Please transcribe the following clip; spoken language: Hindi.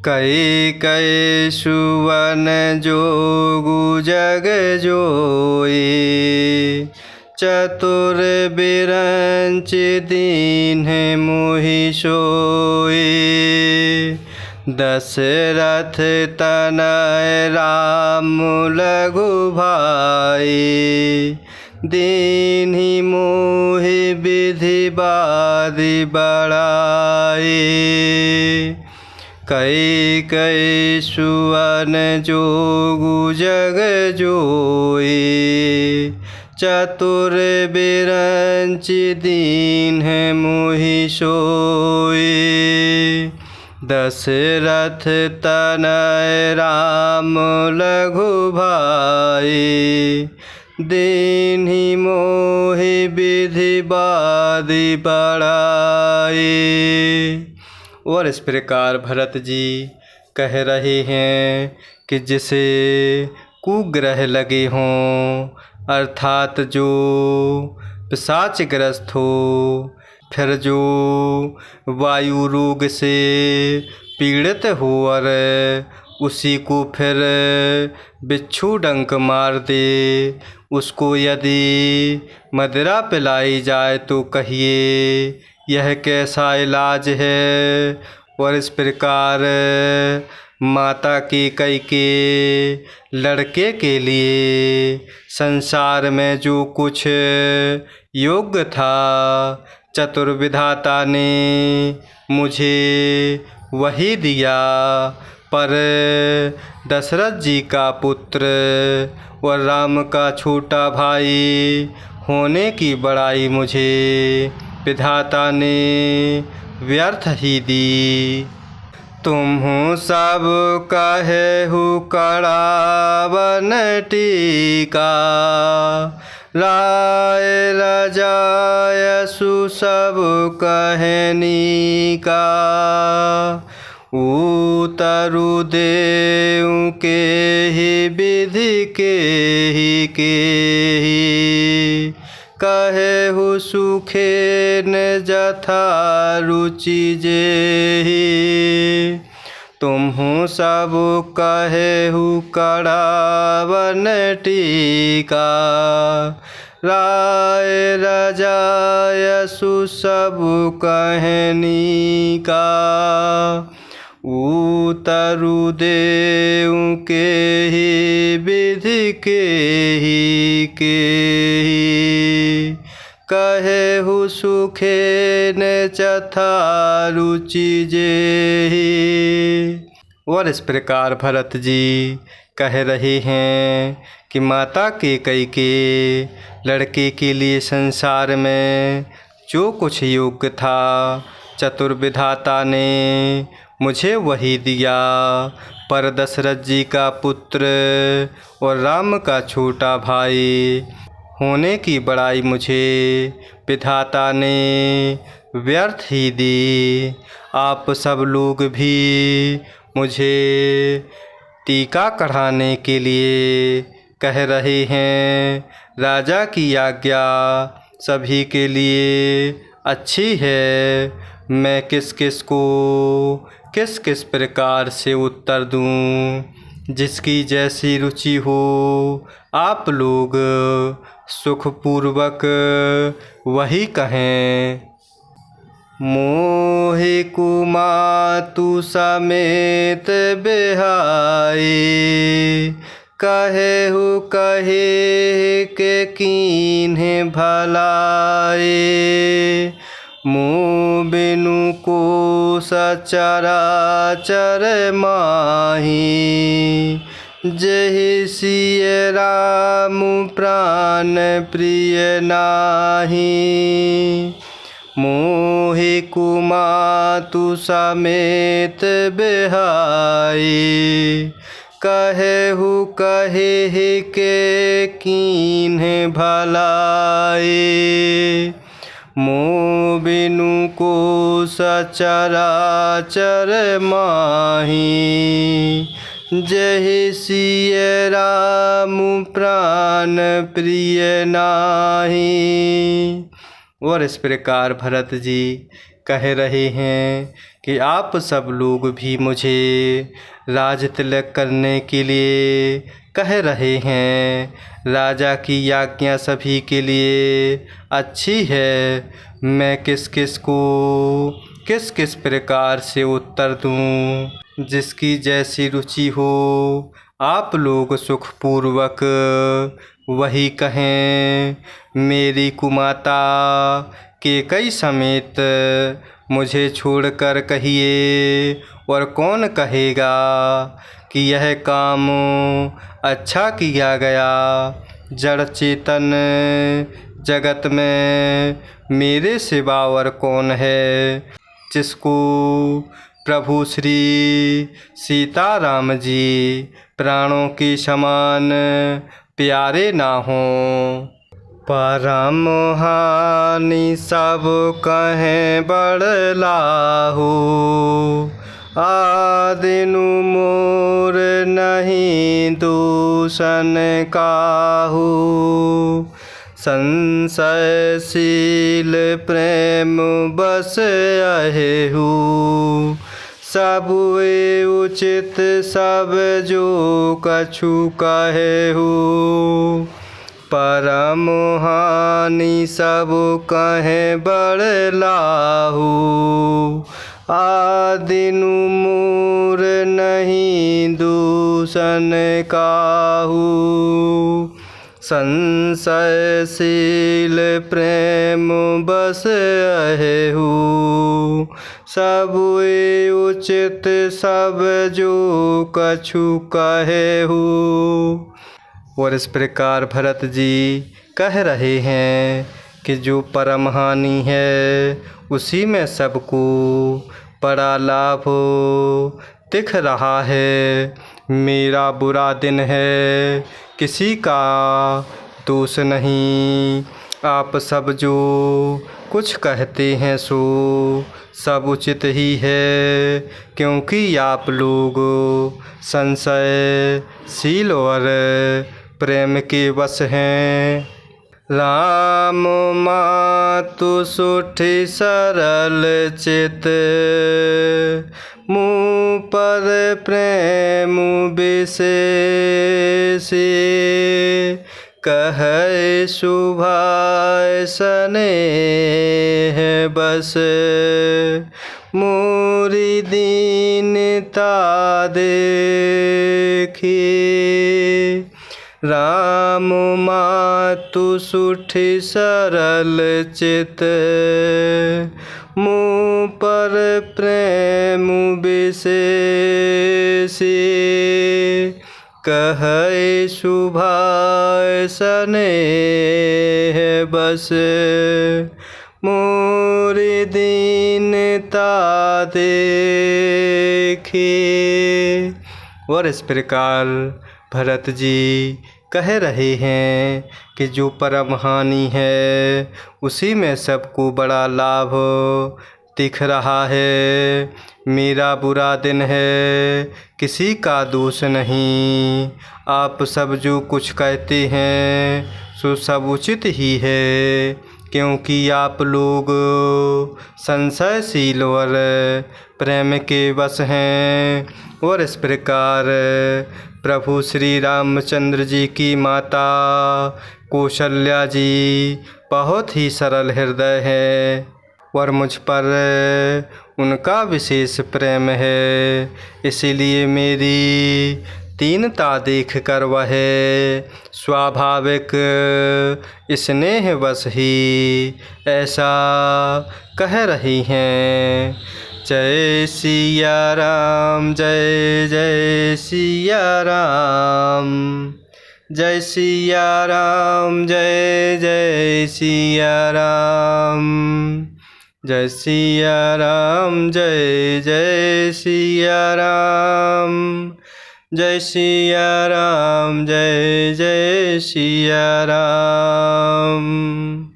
कई कई सुवन जोगु जग जोई, चतुर बिरंच दीन मोहि सोई। दशरथ तनय राम लघु भाई, दीन्हि मोहि विधि बादि बड़ाई। कई कई सुवन जोगु जग जोई, चतुर बिरंच दीन मोहि सोई। दशरथ तनय राम लघु भाई, दीन्हि मोहि विधि बादि बड़ाई। और इस प्रकार भरत जी कह रहे हैं कि जिसे कुग्रह लगे हों, अर्थात जो पिशाचग्रस्त हो, फिर जो वायु रोग से पीड़ित हो और उसी को फिर बिच्छू डंक मार दे, उसको यदि मदिरा पिलाई जाए तो कहिए यह कैसा इलाज है। और इस प्रकार माता कैकेयी के लड़के के लिए संसार में जो कुछ योग्य था, चतुर्विधाता ने मुझे वही दिया। पर दशरथ जी का पुत्र और राम का छोटा भाई होने की बड़ाई मुझे विधाता ने व्यर्थ ही दी। तुम्हु सब कहेहु कड़ावन टीका, राय रजायसु सब कहनी का। उतरु देउ के ही विधि के ही कहेहु सुखे न जथा रुचि जेहि। तुम्हु सब कहेहु कड़ावन टीका, राय रजायसु सब कहनी का। उतरु देउ के ही विधि के ही कहेहु सुखे न जथा रुचि जेहि। और इस प्रकार भरत जी कह रहे हैं कि माता कैकेयी के लड़के के लिए संसार में जो कुछ योग्य था, चतुर्विधाता ने मुझे वही दिया। पर दशरथ जी का पुत्र और राम का छोटा भाई होने की बड़ाई मुझे विधाता ने व्यर्थ ही दी। आप सब लोग भी मुझे टीका कढ़ाने के लिए कह रहे हैं। राजा की आज्ञा सभी के लिए अच्छी है, मैं किस किस को किस किस प्रकार से उत्तर दूं। जिसकी जैसी रुचि हो आप लोग सुखपूर्वक वही कहें। मोहि कुमातु समेत बिहाई, कहेहु कहे के कीन्हे भलाई। मुँह बिनु को सचराचर माही, जेहि सिय राम प्राण प्रिय नाही। मोहि कुमातु समेत बिहाई, कहेहु कहे के कीन्हे भलाई। मोह बिनु को सचराचर माही, जेहि सिय राम प्राण प्रिय नाही। और इस प्रकार भरत जी कह रहे हैं कि आप सब लोग भी मुझे राज तिलक करने के लिए कह रहे हैं। राजा की आज्ञा सभी के लिए अच्छी है, मैं किस किस को किस किस प्रकार से उत्तर दूं। जिसकी जैसी रुचि हो आप लोग सुखपूर्वक वही कहें। मेरी कुमाता कैकेयी समेत मुझे छोड़कर कहिए, और कौन कहेगा कि यह काम अच्छा किया गया। जड़ चेतन जगत में मेरे सिवा और कौन है जिसको प्रभु श्री सीताराम जी प्राणों के समान प्यारे ना हों। परम हानि सब कहें बड़लाहु, आदिनु मोर नहीं दूषण काहू। संशयशील प्रेम बस अहेहु, सब उचित सब जो कछु कहेहु। परम हानि सब कहें बड़लाहु, आदिनु मोर नहीं दूषण काहू। संशयशील प्रेम बस अहेहु, सब उचित सब जो कछु कहेहु। और इस प्रकार भरत जी कह रहे हैं कि जो परम हानि है उसी में सबको बड़ा लाभ दिख रहा है। मेरा बुरा दिन है, किसी का दोष नहीं। आप सब जो कुछ कहते हैं सो सब उचित ही है, क्योंकि आप लोग संशयशील और प्रेम के वश हैं। राम मातु सुठी सरल चित, मुँह पर प्रेम विशेषी। कहे शुभाय स्नेह बस, मोरी दीनता देखी। राम मातु सुठी सरल चित, मुँह पर प्रेम विशेषी। कहे शुभाय स्नेह बस, मोरी दीनता देखी। और इस प्रकार भरत जी कह रहे हैं कि जो परम हानि है उसी में सबको बड़ा लाभ दिख रहा है। मेरा बुरा दिन है, किसी का दोष नहीं। आप सब जो कुछ कहते हैं सो सब उचित ही है, क्योंकि आप लोग संशयशील और प्रेम के वश हैं। और इस प्रकार प्रभु श्री रामचंद्र जी की माता कौशल्या जी बहुत ही सरल हृदय है, और मुझ पर उनका विशेष प्रेम है। इसीलिए मेरी दीनता देख कर वह स्वाभाविक स्नेहवश ही ऐसा कह रही हैं। जय सिया राम, जय जय सिया राम। जय सिया राम, जय जय सिया राम। जय सिया राम, जय जय सिया राम। जय सिया राम, जय जय सिया राम।